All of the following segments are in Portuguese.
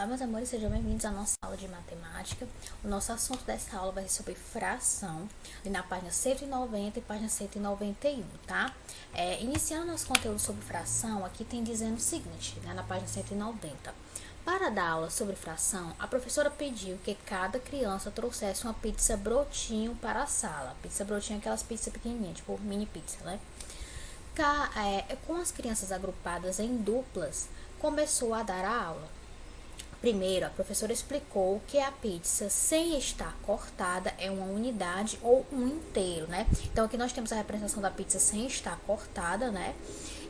Olá, meus amores, sejam bem-vindos à nossa aula de matemática. O nosso assunto dessa aula vai ser sobre fração, ali na página 190 e página 191, tá? Iniciando nosso conteúdo sobre fração, aqui tem dizendo o seguinte, né, na página 190. Para dar aula sobre fração, a professora pediu que cada criança trouxesse uma pizza brotinho para a sala. Pizza brotinho é aquelas pizzas pequenininhas, tipo mini pizza, né? Com as crianças agrupadas em duplas, começou a dar a aula. Primeiro, a professora explicou que a pizza sem estar cortada é uma unidade ou um inteiro, né? Então, aqui nós temos a representação da pizza sem estar cortada, né?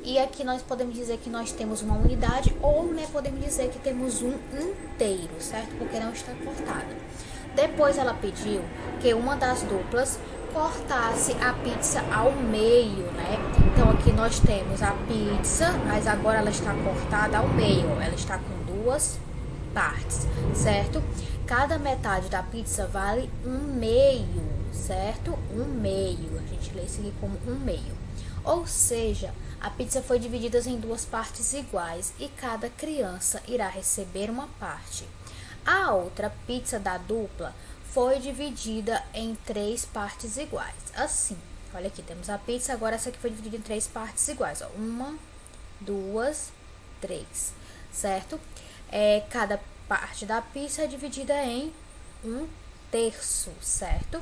E aqui nós podemos dizer que nós temos uma unidade ou, né, podemos dizer que temos um inteiro, certo? Porque não está cortada. Depois, ela pediu que uma das duplas cortasse a pizza ao meio, né? Então, aqui nós temos a pizza, mas agora ela está cortada ao meio. Ela está com duas partes, certo? Cada metade da pizza vale um meio, certo? Um meio, a gente lê isso aqui como um meio. Ou seja, a pizza foi dividida em duas partes iguais e cada criança irá receber uma parte. A outra pizza da dupla foi dividida em três partes iguais. Assim, olha aqui, temos a pizza, agora essa aqui foi dividida em três partes iguais, ó. Uma, duas, três, certo? Cada parte da pizza é dividida em um terço, certo?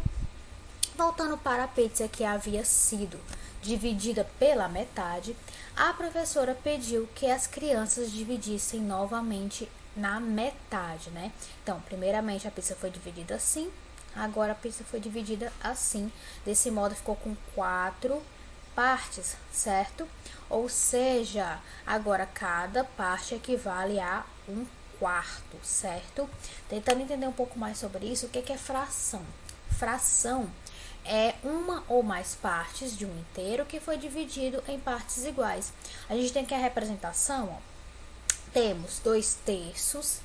Voltando para a pizza que havia sido dividida pela metade, a professora pediu que as crianças dividissem novamente na metade, né? Então, primeiramente a pizza foi dividida assim, agora a pizza foi dividida assim. Desse modo ficou com quatro partes, certo? Ou seja, agora cada parte equivale a um quarto, certo? Tentando entender um pouco mais sobre isso, o que é fração? Fração é uma ou mais partes de um inteiro que foi dividido em partes iguais. A gente tem aqui a representação, ó. Temos 2/3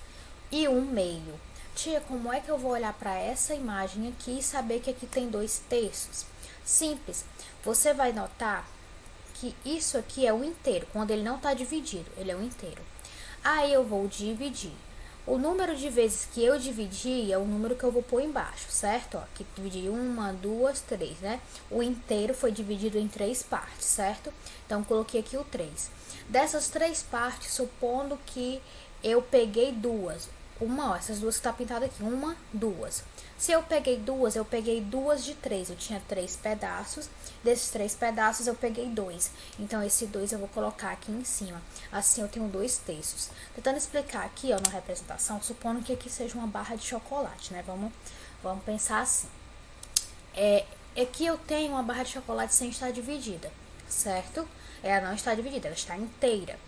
e 1/2. Tia, como é que eu vou olhar para essa imagem aqui e saber que aqui tem 2/3? Simples, você vai notar que isso aqui é um inteiro, quando ele não está dividido, ele é um inteiro. Aí eu vou dividir. O número de vezes que eu dividi é o número que eu vou pôr embaixo, certo? Ó, aqui dividi 1, 2, 3, né? O inteiro foi dividido em três partes, certo? Então, coloquei aqui o 3. Dessas três partes, supondo que eu peguei duas. Ó, essas duas que tá pintada aqui, 1, 2. Se eu peguei duas de 3. Eu tinha 3 pedaços. Desses 3 pedaços, eu peguei 2. Então, esse 2 eu vou colocar aqui em cima. Assim, eu tenho 2/3. Tentando explicar aqui, ó, na representação, supondo que aqui seja uma barra de chocolate, né? Vamos pensar assim. Aqui eu tenho uma barra de chocolate sem estar dividida, certo? Ela não está dividida, ela está inteira.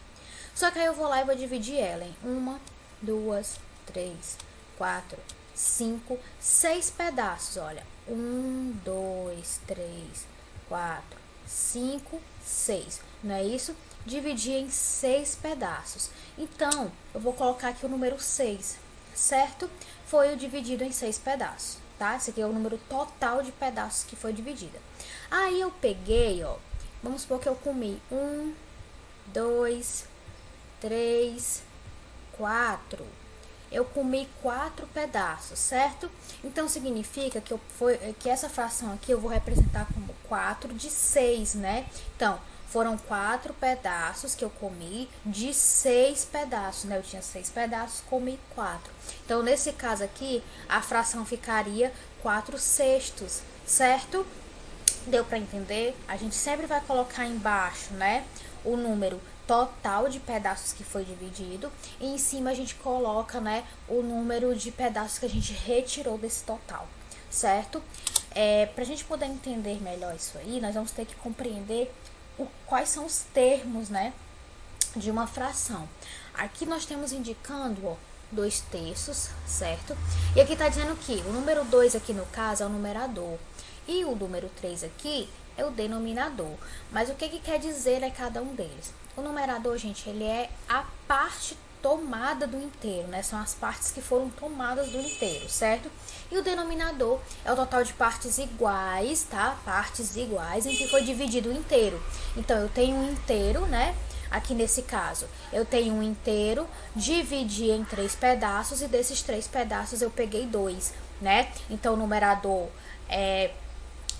Só que aí eu vou lá e vou dividir ela em 1, 2, 3, 4, 5, 6 pedaços, olha. 1, 2, 3, 4, 5, 6. Não é isso? Dividir em 6 pedaços. Então, eu vou colocar aqui o número 6, certo? Foi o dividido em 6 pedaços, tá? Esse aqui é o número total de pedaços que foi dividida. Aí eu peguei, ó, vamos supor que eu comi 1, 2, 3, 4. Eu comi 4 pedaços, certo? Então, significa que essa fração aqui eu vou representar como 4 de 6, né? Então, foram 4 pedaços que eu comi de 6 pedaços, né? Eu tinha 6 pedaços, comi 4. Então, nesse caso aqui, a fração ficaria 4/6, certo? Deu para entender? A gente sempre vai colocar embaixo, né, o número total de pedaços que foi dividido e em cima a gente coloca, né, o número de pedaços que a gente retirou desse total, certo? Pra gente poder entender melhor isso aí, nós vamos ter que compreender quais são os termos, né, de uma fração. Aqui nós temos indicando, ó, 2/3, certo? E aqui tá dizendo que o número 2 aqui no caso é o numerador e o número 3 aqui é o denominador. Mas o que quer dizer cada um deles? O numerador, gente, ele é a parte tomada do inteiro, né? São as partes que foram tomadas do inteiro, certo? E o denominador é o total de partes iguais, tá? Partes iguais em que foi dividido o inteiro. Então, eu tenho um inteiro, né? Aqui nesse caso, eu tenho um inteiro, dividi em 3 pedaços e desses 3 pedaços eu peguei 2, né? Então, o numerador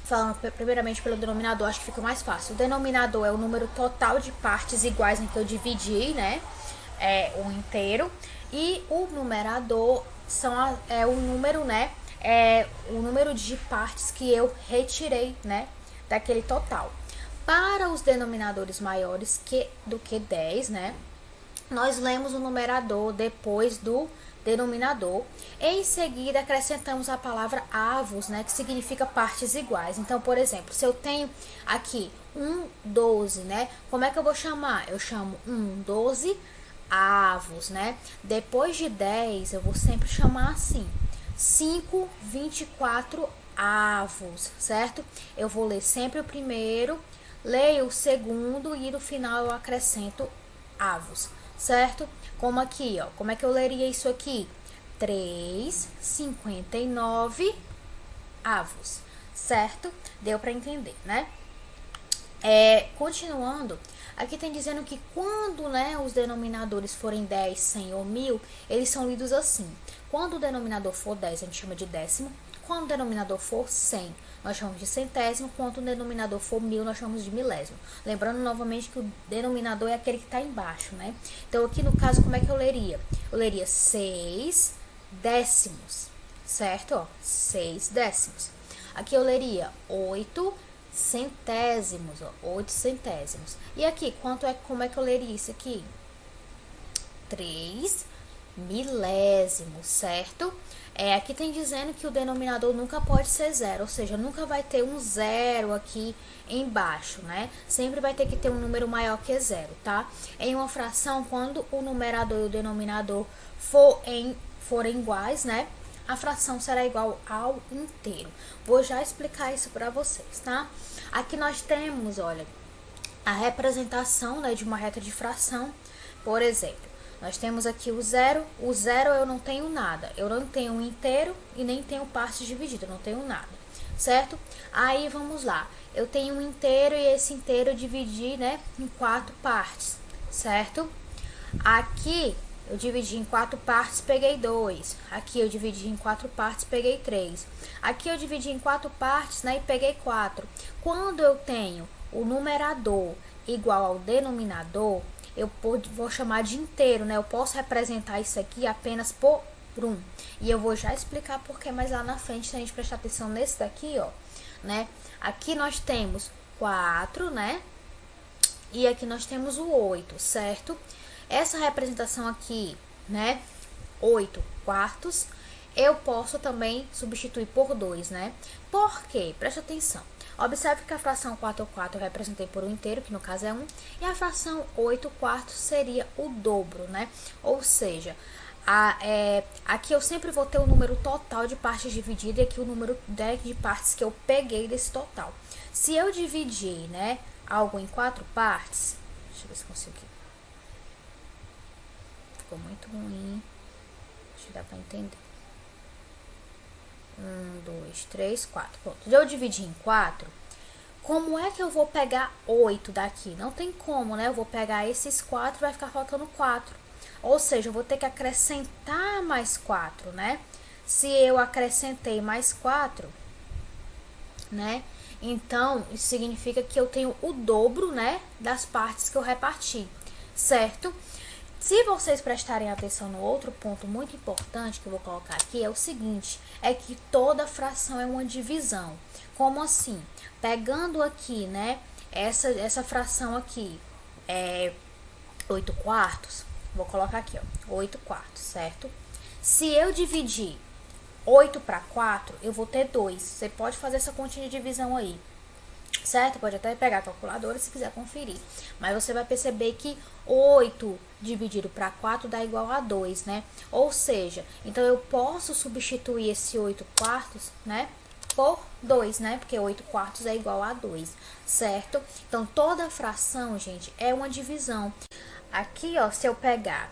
falando primeiramente pelo denominador, acho que fica mais fácil. O denominador é o número total de partes iguais em que eu dividi, né? O inteiro. E o numerador é o número, né? É o número de partes que eu retirei, né? Daquele total. Para os denominadores maiores do que 10, né? Nós lemos o numerador depois do denominador. Em seguida, acrescentamos a palavra avos, né, que significa partes iguais. Então, por exemplo, se eu tenho aqui 12, né, como é que eu vou chamar? Eu chamo 12 avos, né? Depois de 10, eu vou sempre chamar assim, 24 avos, certo? Eu vou ler sempre o primeiro, leio o segundo e no final eu acrescento avos, certo? Como aqui, ó. Como é que eu leria isso aqui? 3,59 avos, certo? Deu para entender, né? Continuando, aqui tem dizendo que quando, né, os denominadores forem 10, 100 ou 1000, eles são lidos assim. Quando o denominador for 10, a gente chama de décimo. Quando o denominador for 100, nós chamamos de centésimo. Quando o denominador for 1000, nós chamamos de milésimo. Lembrando novamente que o denominador é aquele que está embaixo, né? Então, aqui no caso, como é que eu leria? Eu leria 6 décimos, certo? Ó, 6 décimos. Aqui eu leria 8 centésimos, ó, 8 centésimos. E aqui, como é que eu leria isso aqui? 3 milésimos, certo? Aqui tem dizendo que o denominador nunca pode ser zero, ou seja, nunca vai ter um zero aqui embaixo, né? Sempre vai ter que ter um número maior que zero, tá? Em uma fração, quando o numerador e o denominador forem iguais, né? A fração será igual ao inteiro. Vou já explicar isso para vocês, tá? Aqui nós temos, olha, a representação, né, de uma reta de fração. Por exemplo, nós temos aqui o zero. O zero eu não tenho nada. Eu não tenho um inteiro e nem tenho partes divididas. Eu não tenho nada, certo? Aí vamos lá. Eu tenho um inteiro e esse inteiro eu dividi, né, em 4 partes, certo? Aqui eu dividi em 4 partes, peguei 2. Aqui eu dividi em 4 partes, peguei 3. Aqui eu dividi em 4 partes, né, e peguei 4. Quando eu tenho o numerador igual ao denominador, eu vou chamar de inteiro, né? Eu posso representar isso aqui apenas por 1. E eu vou já explicar por que mais lá na frente, se a gente prestar atenção nesse daqui, ó, né? Aqui nós temos 4, né? E aqui nós temos o 8, certo? Essa representação aqui, né, 8 quartos, eu posso também substituir por 2, né? Por quê? Presta atenção. Observe que a fração 4 quartos eu representei por um inteiro, que no caso é 1, e a fração 8 quartos seria o dobro, né? Ou seja, aqui eu sempre vou ter o número total de partes divididas e aqui o número de partes que eu peguei desse total. Se eu dividir, né, algo em 4 partes, deixa eu ver se consigo aqui. Ficou muito ruim. Deixa eu dar pra entender. 1, 2, 3, 4. Pronto. Eu dividi em 4. Como é que eu vou pegar 8 daqui? Não tem como, né? Eu vou pegar esses 4 e vai ficar faltando 4. Ou seja, eu vou ter que acrescentar mais 4, né? Se eu acrescentei mais 4, né? Então, isso significa que eu tenho o dobro, né, das partes que eu reparti, certo? Se vocês prestarem atenção no outro ponto muito importante que eu vou colocar aqui, é o seguinte, é que toda fração é uma divisão. Como assim? Pegando aqui, né, essa fração aqui, 8 quartos, vou colocar aqui, ó, 8 quartos, certo? Se eu dividir 8 para 4, eu vou ter 2. Você pode fazer essa continha de divisão aí, certo? Pode até pegar a calculadora se quiser conferir. Mas você vai perceber que 8 dividido para 4 dá igual a 2, né? Ou seja, então eu posso substituir esse 8 quartos, né, por 2, né? Porque 8 quartos é igual a 2, certo? Então, toda fração, gente, é uma divisão. Aqui, ó, se eu pegar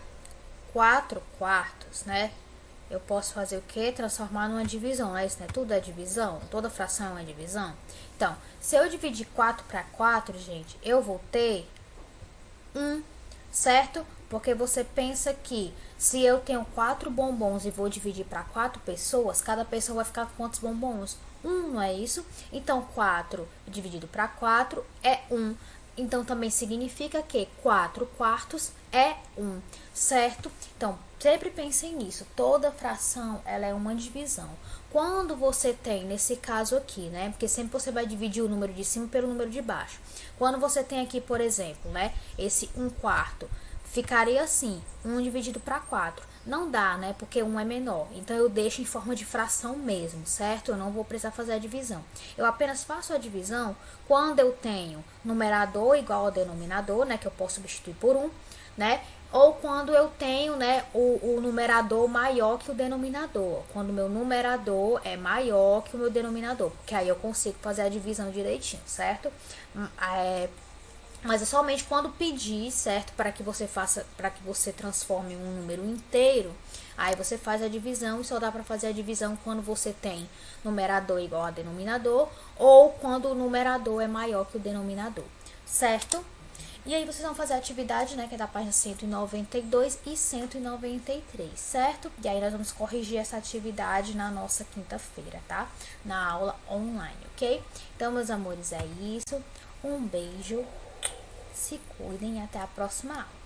4 quartos, né, eu posso fazer o quê? Transformar numa divisão, né? Isso não é tudo é divisão? Toda fração é uma divisão? Então, se eu dividir 4 para 4, gente, eu vou ter 1, certo? Porque você pensa que se eu tenho 4 bombons e vou dividir para 4 pessoas, cada pessoa vai ficar com quantos bombons? 1, não é isso? Então, 4 dividido para 4 é 1. Então, também significa que 4 quartos é 1, certo? Então, sempre pensem nisso. Toda fração, ela é uma divisão. Quando você tem, nesse caso aqui, né? Porque sempre você vai dividir o número de cima pelo número de baixo. Quando você tem aqui, por exemplo, né? Esse 1 quarto, ficaria assim, 1 dividido para 4. Não dá, né? Porque 1 é menor. Então, eu deixo em forma de fração mesmo, certo? Eu não vou precisar fazer a divisão. Eu apenas faço a divisão quando eu tenho numerador igual ao denominador, né? Que eu posso substituir por 1, né? Ou quando eu tenho, né, o numerador maior que o denominador. Quando o meu numerador é maior que o meu denominador. Porque aí eu consigo fazer a divisão direitinho, certo? Mas é somente quando pedir, certo? Para que você faça, para que você transforme um número inteiro. Aí você faz a divisão e só dá para fazer a divisão quando você tem numerador igual a denominador. Ou quando o numerador é maior que o denominador, certo? E aí vocês vão fazer a atividade, né, que é da página 192 e 193, certo? E aí nós vamos corrigir essa atividade na nossa quinta-feira, tá? Na aula online, ok? Então, meus amores, é isso. Um beijo, se cuidem e até a próxima aula.